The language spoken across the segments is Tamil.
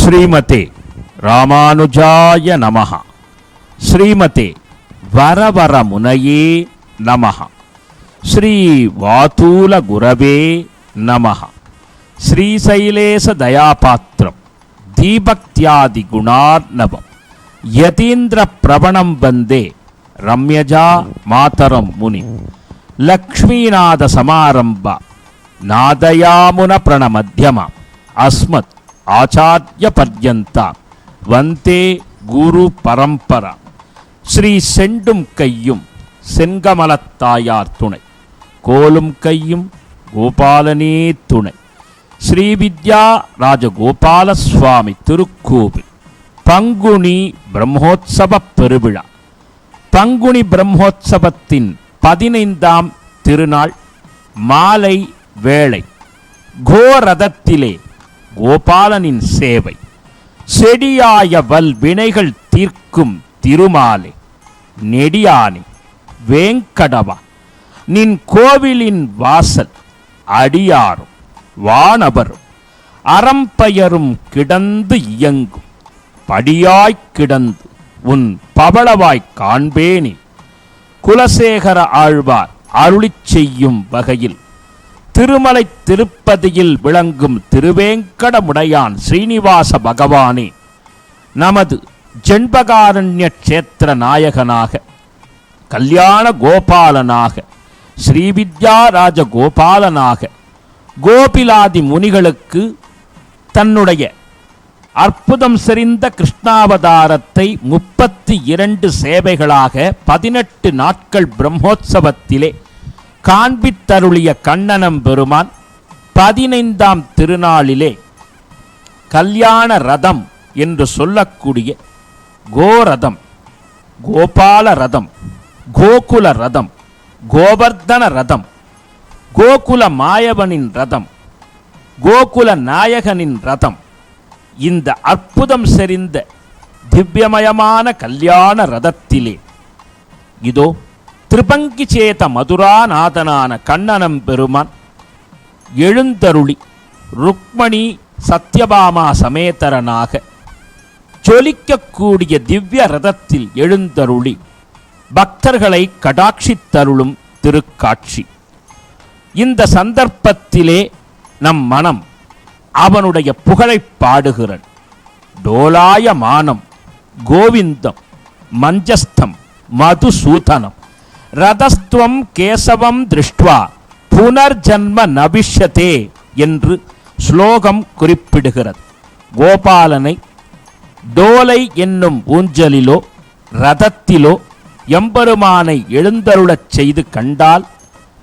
ஸ்ரீமதே ராமானுஜாய நமஹ. ஸ்ரீமதே வரவரமுனையே நமஹ. ஸ்ரீ வாதூல குரவே நமஹ. ஸ்ரீசைலேச தயாபாத்திரம் தீபக்தியாதி குணார்ணவம் யதீந்திர பிரவணம் வந்தே ரம்யஜா மாதரம் முனி. லக்ஷ்மீநாத சமாரம்பா நாதயாமுன பிரணமத்யமா அஸ்மத் ஆச்சார்ய பர்யந்தா வந்தே குரு பரம்பரா. ஸ்ரீ செண்டும் கையும் செங்கமலத்தாயார் துணை, கோலும் கையும் கோபாலனே துணை. ஸ்ரீவித்யா ராஜகோபால சுவாமி திருக்கோவில் பங்குனி பிரம்மோத்சவ பெருவிழா. பங்குனி பிரம்மோத்சவத்தின் 15ஆம் திருநாள் மாலை வேளை கோரதத்திலே கோபாலனின் சேவை. செடியாய வல் வினைகள் தீர்க்கும் திருமாலே நெடியானே வேங்கடவா, நின் கோவிலின் வாசல் அடியாரும் வானவரும் அறம்பயரும் கிடந்து இயங்கும் படியாய்க் கிடந்து உன் பவளவாய்க் காண்பேனே. குலசேகர ஆழ்வார் அருளிச் செய்யும் வகையில் திருமலை திருப்பதியில் விளங்கும் திருவேங்கடமுடையான் ஸ்ரீனிவாச பகவானே நமது ஜென்பகாரண்ய க்ஷேத்திர நாயகனாக, கல்யாண கோபாலனாக, ஸ்ரீவித்யா ராஜகோபாலனாக, கோபிலாதி முனிகளுக்கு தன்னுடைய அற்புதம் செறிந்த கிருஷ்ணாவதாரத்தை 32 சேவைகளாக 18 நாட்கள் பிரம்மோற்சவத்திலே காண்பித்தருளிய கண்ணனம் பெருமான் 15ஆம் திருநாளிலே கல்யாண ரதம் என்று சொல்லக்கூடிய கோரதம், கோபால ரதம், கோகுல ரதம், கோவர்தன ரதம், கோகுல மாயவனின் ரதம், கோகுல நாயகனின் ரதம், இந்த அற்புதம் செறிந்த திவ்யமயமான கல்யாண ரதத்திலே இதோ திரிபங்கிச்சேத மதுராநாதனான கண்ணனம் பெருமான் எழுந்தருளி ருக்மணி சத்யபாமா சமேதரனாக ஜொலிக்கக்கூடிய திவ்ய ரதத்தில் எழுந்தருளி பக்தர்களை கடாட்சித்தருளும் திருக்காட்சி. இந்த சந்தர்ப்பத்திலே நம் மனம் அவனுடைய புகழை பாடுகிறான். டோலாய மானம் கோவிந்தம் மஞ்சஸ்தம் மதுசூதனம் ரதஸ்துவம் கேசவம் திருஷ்டுவா புனர்ஜன்ம நபிஷ்யதே என்று ஸ்லோகம் குறிப்பிடுகிறது. கோபாலனை டோலை என்னும் ஊஞ்சலிலோ ரதத்திலோ எம்பெருமானை எழுந்தருளச் செய்து கண்டால்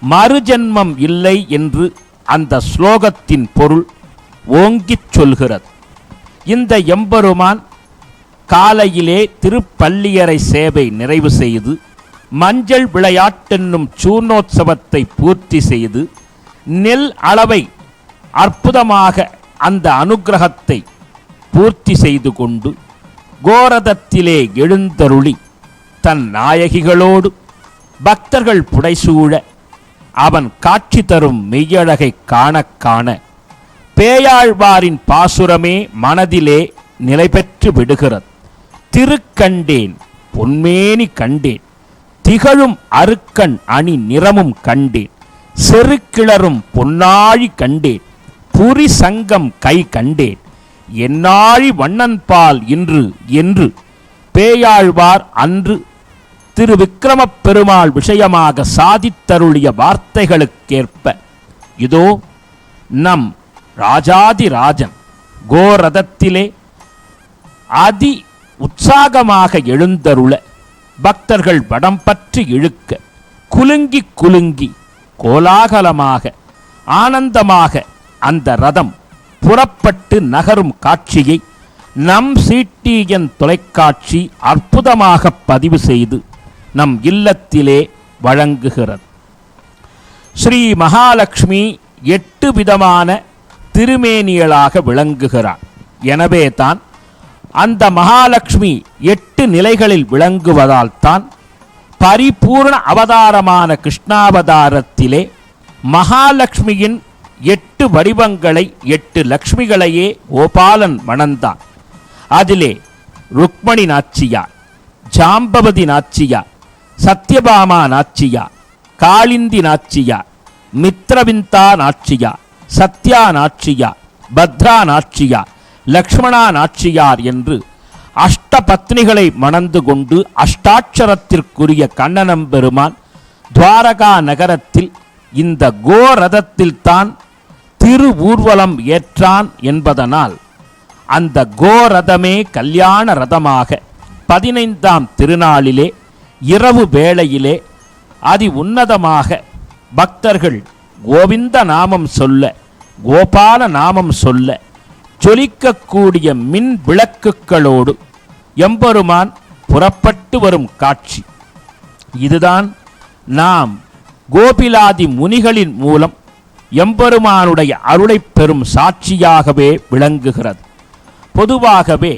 மறுஜன்மம் இல்லை என்று அந்த ஸ்லோகத்தின் பொருள் ஓங்கிச் சொல்கிறது. இந்த எம்பெருமான் காலையிலே திருப்பள்ளியறை சேவை நிறைவு செய்து மஞ்சள் விளையாட்டென்னும் சூர்ணோத்சவத்தை பூர்த்தி செய்து நெல் அளவை அற்புதமாக அந்த அனுக்கிரகத்தை பூர்த்தி செய்து கொண்டு கோரதத்திலே எழுந்தருளி தன் நாயகிகளோடு பக்தர்கள் புடைசூழ அவன் காட்சி தரும் மெய்யழகை காண காண பேயாழ்வாரின் பாசுரமே மனதிலே நிலை பெற்று விடுகிறது. திருக்கண்டேன் பொன்மேனி கண்டேன், திகழும் அருக்கண் அணி நிறமும் கண்டேன், செருக்கிளரும் பொன்னாழி கண்டேன், புரி சங்கம் கை கண்டேன், என்னாழி வண்ணன்பால் இன்று என்று பேயாழ்வார் அன்று திரு விக்கிரமப் பெருமாள் விஷயமாக சாதித்தருளிய வார்த்தைகளுக்கேற்ப இதோ நம் ராஜாதிராஜன் கோரதத்திலே அதி உற்சாகமாக எழுந்தருள பக்தர்கள் வடம் பற்றி இழுக்க குலுங்கி குலுங்கி கோலாகலமாக ஆனந்தமாக அந்த ரதம் புறப்பட்டு நகரும் காட்சியை நம் சிடிஎன் தொலைக்காட்சி அற்புதமாக பதிவு செய்து நம் இல்லத்திலே வழங்குகிறது. ஸ்ரீ மகாலட்சுமி 8 விதமான திருமேனியளாக விளங்குகிறார். எனவே தான் அந்த மகாலட்சுமி 8 நிலைகளில் விளங்குவதால் தான் பரிபூர்ண அவதாரமான கிருஷ்ணாவதாரத்திலே மகாலட்சுமியின் 8 வடிவங்களை 8 லக்ஷ்மிகளையே கோபாலன் மணந்தான். அதிலே ருக்மணி நாச்சியார், ஜாம்பவதி நாச்சியார், சத்யபாமா நாச்சியார், காளிந்தி நாச்சியார், மித்ரவிந்தா நாச்சியார், சத்யா நாச்சியார், பத்ரா நாச்சியார், லக்ஷ்மணா நாச்சியார் என்று அஷ்டபத்னிகளை மணந்து கொண்டு அஷ்டாட்சரத்திற்குரிய கண்ணனம் பெருமான் துவாரகா நகரத்தில் இந்த கோரதத்தில்தான் திரு ஊர்வலம் ஏற்றான் என்பதனால் அந்த கோரதமே கல்யாண ரதமாக 15ஆம் திருநாளிலே இரவு வேளையிலே அதி உன்னதமாக பக்தர்கள் கோவிந்த நாமம் சொல்ல, கோபால நாமம் சொல்ல, ஜொலிக்கக்கூடிய மின் விளக்குகளோடு எம்பெருமான் புறப்பட்டு வரும் காட்சி. இதுதான் நாம் கோபிலாதி முனிகளின் மூலம் எம்பெருமானுடைய அருளைப் பெறும் சாட்சியாகவே விளங்குகிறது. பொதுவாகவே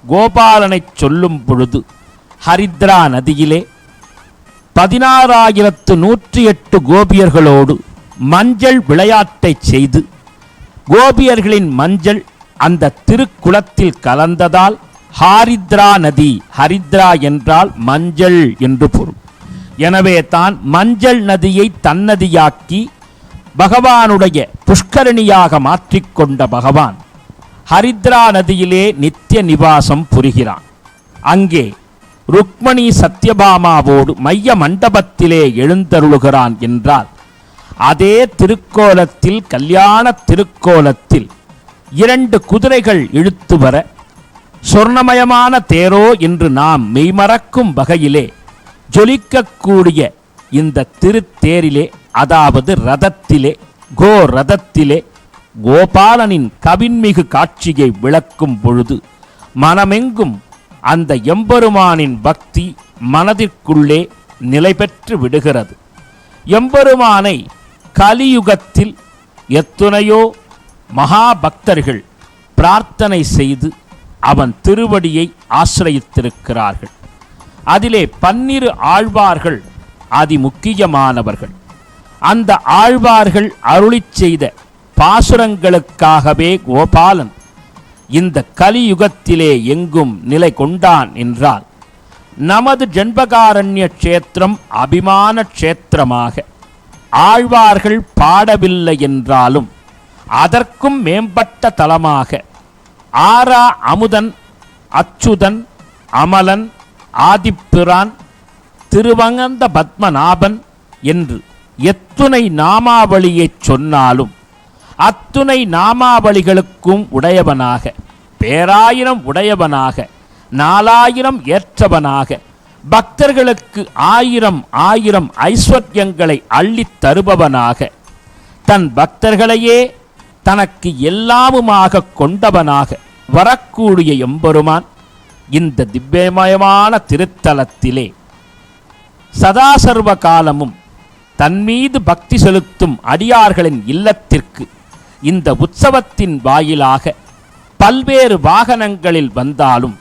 கோபாலனை சொல்லும் பொழுது ஹரித்ரா நதியிலே 16,108 கோபியர்களோடு மஞ்சள் விளையாட்டை செய்து கோபியர்களின் மஞ்சள் அந்த திருக்குளத்தில் கலந்ததால் ஹாரித்ரா நதி, ஹரித்ரா என்றால் மஞ்சள் என்று பொருள். எனவே தான் மஞ்சள் நதியை தன்னதியாக்கி பகவானுடைய புஷ்கரணியாக மாற்றிக்கொண்ட பகவான் ஹரித்ரா நதியிலே நித்திய நிவாசம் புரிகிறான். அங்கே ருக்மணி சத்யபாமாவோடு மைய மண்டபத்திலே எழுந்தருளுகிறான் என்றால், அதே திருக்கோலத்தில், கல்யாண திருக்கோலத்தில் 2 குதிரைகள் இழுத்து வர சொர்ணமயமான தேரோ என்று நாம் மெய்மறக்கும் வகையிலே ஜொலிக்கக்கூடிய இந்த திருத்தேரிலே, அதாவது ரதத்திலே, கோ ரதத்திலே கோபாலனின் கவின்மிகு காட்சியை விளக்கும் பொழுது மனமெங்கும் அந்த எம்பெருமானின் பக்தி மனதிற்குள்ளே நிலை பெற்று விடுகிறது. எம்பெருமானை கலியுகத்தில் எத்துணையோ மகாபக்தர்கள் பிரார்த்தனை செய்து அவன் திருவடியை ஆசிரயித்திருக்கிறார்கள். அதிலே 12 ஆழ்வார்கள் அதிமுக்கியமானவர்கள். அந்த ஆழ்வார்கள் அருளிச் செய்த பாசுரங்களுக்காகவே கோபாலன் இந்த கலியுகத்திலே எங்கும் நிலை கொண்டான் என்றால், நமது ஜென்மகாரண்ய க்ஷேத்திரம் அபிமான க்ஷேத்திரமாக ஆழ்வார்கள் பாடவில்லை என்றாலும் அதற்கும் மேம்பட்ட தலமாக ஆரா அமுதன், அச்சுதன், அமலன், ஆதிப்பிரான், திருவங்கந்த பத்மநாபன் என்று எத்துணை நாமாவளியைச் சொன்னாலும் அத்துணை நாமாவளிகளுக்கும் உடையவனாக, பேராயிரம் உடையவனாக, 4000 ஏற்றவனாக, பக்தர்களுக்கு 1000 ஐஸ்வர்யங்களை அள்ளித் தருபவனாக, தன் பக்தர்களையே தனக்கு எல்லாமுமாக கொண்டவனாக வரக்கூடிய எம்பெருமான் இந்த திவ்யமயமான திருத்தலத்திலே சதாசர்வ காலமும் தன்மீது பக்தி செலுத்தும் அடியார்களின் இல்லத்திற்கு இந்த உற்சவத்தின் வாயிலாக பல்வேறு வாகனங்களில் வந்தாலும்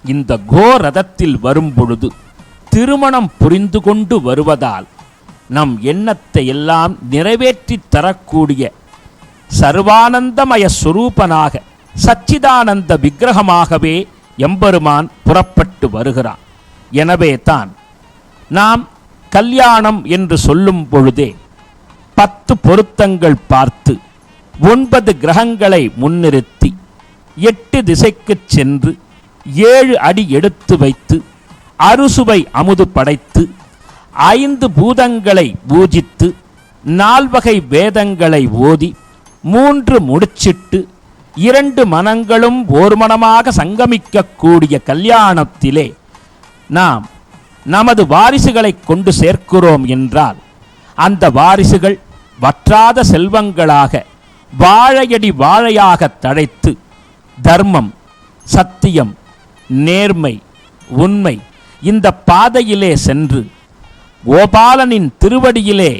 இந்த கோரதத்தில் வரும்பொழுது திருமணம் புரிந்து கொண்டு வருவதால் நம் எண்ணத்தை எல்லாம் நிறைவேற்றி தரக்கூடிய சர்வானந்தமய சுரூபனாக, சச்சிதானந்த விக்கிரகமாகவே எம்பெருமான் புறப்பட்டு வருகிறான். எனவே தான் நாம் கல்யாணம் என்று சொல்லும் பொழுதே 10 பொருத்தங்கள் பார்த்து 9 கிரகங்களை முன்னிறுத்தி 8 திசைக்குச் சென்று 7 அடி எடுத்து வைத்து அறுசுவை அமுது படைத்து 5 பூதங்களை பூஜித்து 4 வகை வேதங்களை ஓதி 3 முடிச்சிட்டு 2 மனங்களும் ஓர் மனமாக சங்கமிக்கக்கூடிய கல்யாணத்திலே நாம் நமது வாரிசுகளை கொண்டு சேர்க்கிறோம் என்றால், அந்த வாரிசுகள் வற்றாத செல்வங்களாக வாழையடி வாழையாக தழைத்து தர்மம், சத்தியம், நேர்மை, உண்மை இந்த பாதையிலே சென்று கோபாலனின் திருவடியிலே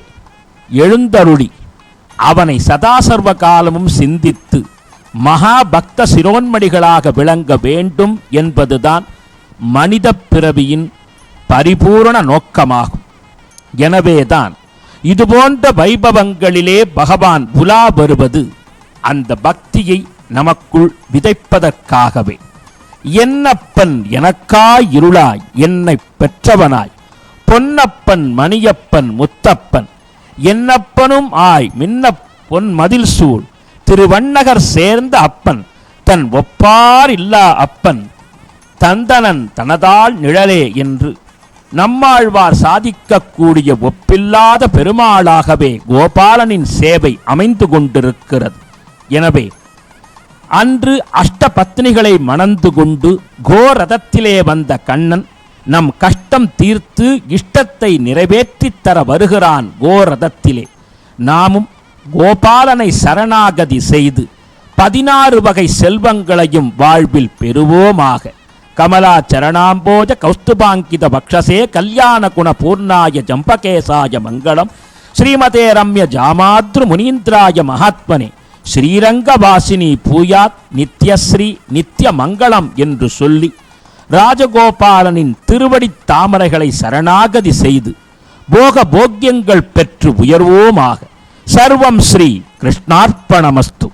எழுந்தருளி அவனை சதாசர்வ காலமும் சிந்தித்து மகாபக்த சிரோன்மணிகளாக விளங்க வேண்டும் என்பதுதான் மனித பிறவியின் பரிபூரண நோக்கமாகும். எனவேதான் இதுபோன்ற வைபவங்களிலே பகவான் உலா வருவது அந்த பக்தியை நமக்குள் விதைப்பதற்காகவே. என்னப்பன் எனக்காய் இருளாய் என்னை பெற்றவனாய் பொன்னப்பன் மணியப்பன் முத்தப்பன் என்னப்பனும் ஆய் மின்ன பொன் மதில் சூழ் திருவண்ணகர் சேர்ந்த அப்பன் தன் ஒப்பார் இல்லா அப்பன் தந்தனன் தனதால் நிழலே என்று நம்மாழ்வார் சாதிக்கக்கூடிய ஒப்பில்லாத பெருமாளாகவே கோபாலனின் சேவை அமைந்து கொண்டிருக்கிறது. எனவே அன்று அஷ்டபத்னிகளை மணந்து கொண்டு கோரதத்திலே வந்த கண்ணன் நம் கஷ்டம் தீர்த்து இஷ்டத்தை நிறைவேற்றித் தர வருகிறான் கோரதத்திலே. நாமும் கோபாலனை சரணாகதி செய்து 16 வகை செல்வங்களையும் வாழ்வில் பெறுவோமாக. கமலா சரணாம்போஜ கௌஸ்துபாங்கித பக்ஷசே கல்யாண குண பூர்ணாய ஜம்பகேசாய மங்களம் ஸ்ரீமதே ரம்ய ஜாமாத்ரு முனீந்திராய மகாத்மனே ஸ்ரீரங்கவாசினி பூயாத் நித்யஸ்ரீ நித்ய மங்களம் என்று சொல்லி ராஜகோபாலனின் திருவடித் தாமரைகளை சரணாகதி செய்து போக போக்கியங்கள் பெற்று உயர்வோமாக. சர்வம் ஸ்ரீ கிருஷ்ணார்ப்பணமஸ்து.